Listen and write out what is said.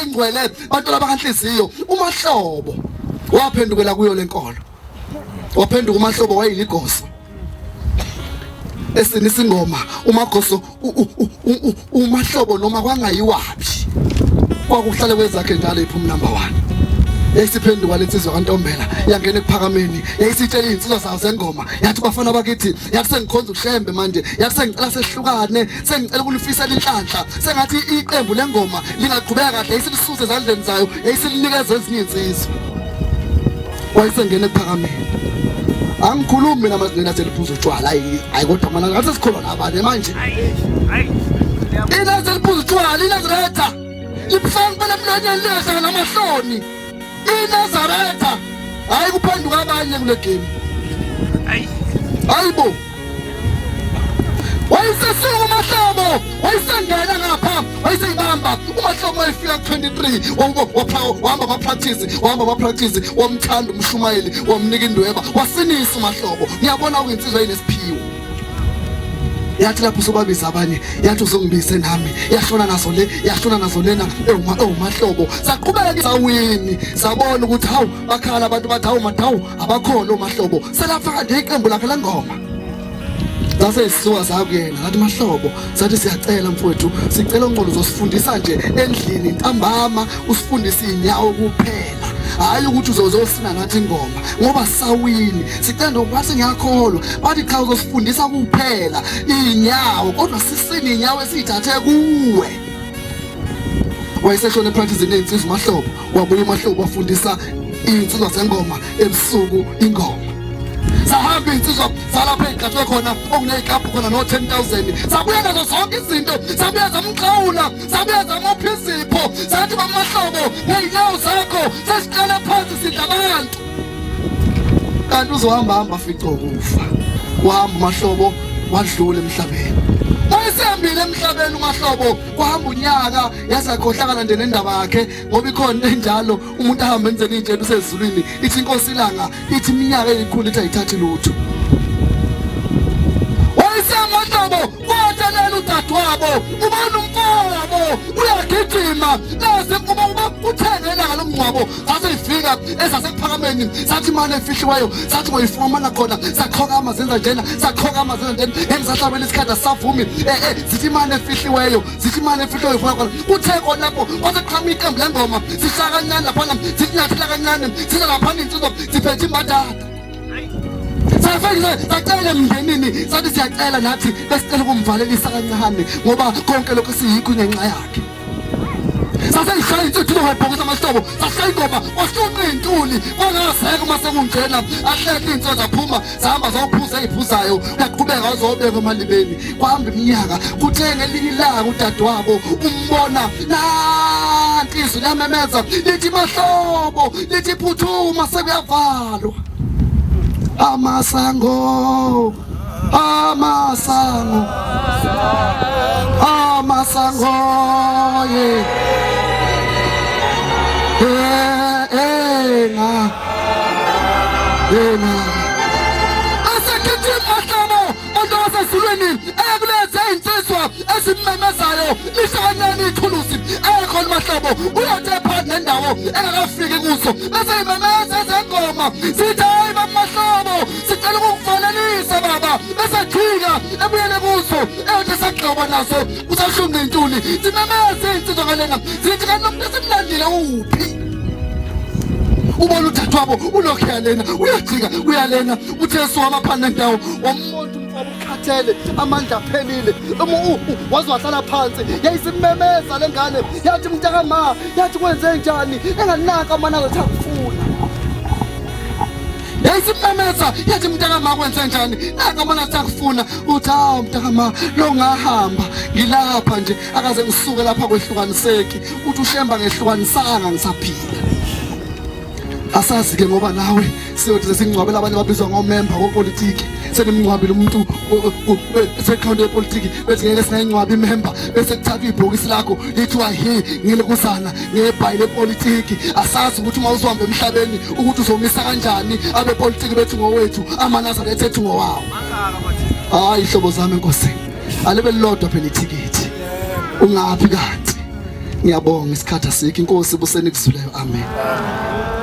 ingcwele bantu labanganhliziyo uMahlobo waphendukela kuyo lenkolo waphenduka uMahlobo wayiligoso esinisa ingoma uMagoso uMahlobo noma kwangayiwapi kwakuhlale kwezakhe njalo iphuma number 1 yayisiphenduka lensizwa kaNtombela yangena ekuphakameni yayisitshela izinsizwa zawo zengoma yathi bafana bakithi yathi sengikhonza ushembe manje yathi sengicela sehlukane sengicela ukulifisela inhlanhla sengathi iqembu lengoma lingaqhubeka kahle yayisilisuze ezandleni zayo yayisilinikeza ezinye insizwa wayisengena ekuphakameni angikhulumi mina mazina seliphuza utshwala hayi kodwa mana ngathi sikholwa nabanye manje ina seliphuza utshwala iNazaretha libuhlanga lemlonyeni lehlanga namahloni iNazaretha hayi kuphenduka abanye kule game hayibo wayesesuka uMahlobo wayesengena ngapha wayeseyibamba uMahlobo wayefika ku23 wahamba practice wamthanda umshumayeli wamnika indweba wasinisa uMahlobo ngiyabona ukuyinsizwa yinesiphiwo yathi lapho sobabisa abanye yathi uzongibise nami yashona nazo lena uMahlobo saqhubeka sawini sabona ukuthi hawu bakhala abantu bathi hawu mathawu abakhona uMahlobo selafaka nje iqembu lakhe lengoma Sase sisuka zakuyena ngathi Mahlobo sathi siyacela mfowethu sicela ungqolo uzosifundisa nje endlini ntambama usifundise inyawo kuphela hayi ukuthi uzozosina nathi ingoma ngoba sawini sicela ukwathi ngiyakholwa bathi cha uzosifundisa kuphela inyawo kodwa sisini inyawo esithathe kuwe wayeseshona epractice nezinsizwa Mahlobo wabuye uMahlobo wafundisa izinsizwa zengoma ebusuku ingoma sahamba insizwa salapha eqhathwe khona okunezikaphu khona no 10,000 sabuya nazo zonke izinto sabuya zamxhawula sabuya zamopha izipho sathi baMahlobo ngeenyawo zakho sesiqala phansi sidla abantu kanti uzohamba fico ukufa wahamba uMahlobo wadlula emhlabeni wayesehambile emhlabeni uMahlobo kwahamba unyaka yazakhohlakala nje nendaba yakhe ngoba ikhona enjalo umuntu ahamba enzeni intshela usezulwini ithi inkosi ilanga ithi iminyaka eyikhulu ithi ayithathi lutho wayeseMahlobo kwathelela udadewabo ubona umfowabo uyagijima naze kuba uthengelanga lomngcwabo sasifika esasekuphakameni sathi imali efihliweyo sathi boyifumana khona saqhoka amazenza njena emsasabela isikhathi savumi sithi imali efihliweyo ifuna khona uthe khona lapho waseqhama iqembu lengoma sishaka kancane lapha sithi nyathela kancane siza lapha insizwa siphethe imbadada sacela emndenini sathi siyacela nathi besicela ukumvalelisa kancane ngoba konke lokho siyikho ngenxa yakhe saseyishaya insithulo webhokisa aMahlobo sashaya ingoma washunqa intuli kwangaseke mase kungena ahleke insizwa zaphuma zahamba zophuza eziphuzayo yaqhubeka wazobeka emalibeni kwahamba iminyaka kuthe ngelinye ilanga udadewabo umbona nanti izwi lamemeza lithi Mahlobo lithi phuthuma sekuyavalwa amasango ye asekithi Mahlobo ondoza ezulwini ekuleze insizwa esimemezayo lishakanyana ithulusi ekhona Mahlobo uyathe phakathi nendawo engakafiki kuso bese imemeza ezengoma sithi hayi baMahlobo sicela ukukuvalelisa baba bese jika ebuyele kuso eyothi sagxoba naso usashunqa intuli simemeze insizwa kalena sithi kanti umuntu esimlandile uphi ubona udadewabo ulokhu yalena uyajika uyalena uthe suhamba phansi nendawo wambona umfowabo ukhathele amandla aphelile waze wahlala phansi yayisimemeza lengane yathi mntakama yathi kwenze njani enganaka amana athi akufuna yayisimemeza yathi mntakama kwenze njani naka amana athi akufuna uthi hawu mntakama lo ngahamba ngilapha nje akaze ngisuke lapha kwehlukaniseki uthi ushemba ngehlukanisanga ngisaphila asazi ke ngoba nawe siyothi singcwabela abantu babizwa ngomember wopolitiki senimncwabile umuntu sekhawunti yepolitiki bese ngeke singayingcwabi imember bese kuthathwa ibhokisi lakho lithiwa he ngilekusana ngebhayi lepolitiki asazi ukuthi uma uzohamba emhlabeni ukuthi uzomisa kanjani abepolitiki bethu ngowethu amaNazaretha ethu ngowawo hayi ihlobo zami Nkosi alibe lilodwa phela ithikithi ungaphi kanti Ngiyabonga isikhathi asikho. Inkosi busenikuzuleyo. Amen.